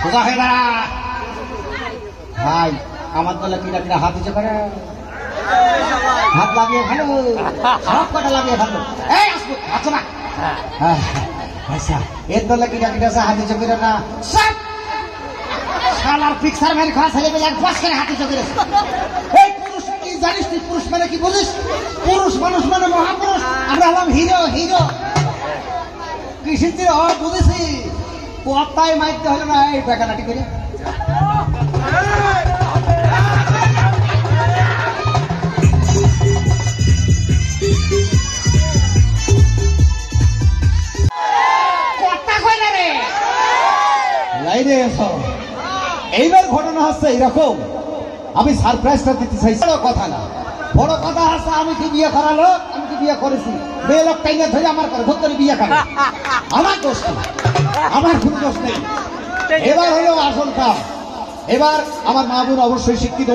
সোজা হয়ে দাঁড়া ভাই। আমার দলে কিনা কিনা হাত দিচ্ছে করে, হাত লাগিয়ে ভালো, সব কটা লাগিয়ে ভালো। এই আসবো আচ্ছা না আচ্ছা, এর দলে কিনা কিনা হাত দিচ্ছে করে না সব শালার পিকচার মেরে খাওয়া ছেলে পেলে এক পাশ করে হাত দিচ্ছে করে। এই পুরুষ কি জানিস তুই? পুরুষ মানে কি বুঝিস? পুরুষ মানুষ মানে মহাপুরুষ। আমরা হলাম হিরো। হিরো কৃষিতে বুঝেছি, কথায় মাইতে হলো না এই বেকানাটি করে। এইবার ঘটনা হচ্ছে এইরকম, আমি সারপ্রাইজটা দিতে চাই। বড় কথা না, বড় কথা হচ্ছে আমি কি বিয়ে করালো, আমি কি বিয়ে করেছি? মেয়ে লোক টাইনে ধরে আমার করে ভোট করে বিয়ে করে, আমার দোষ নেই, আমার কোনো দোষ নেই। এবার হলো আসল কাজ। এবার আমার মা বোন অবশ্যই শিক্ষিত।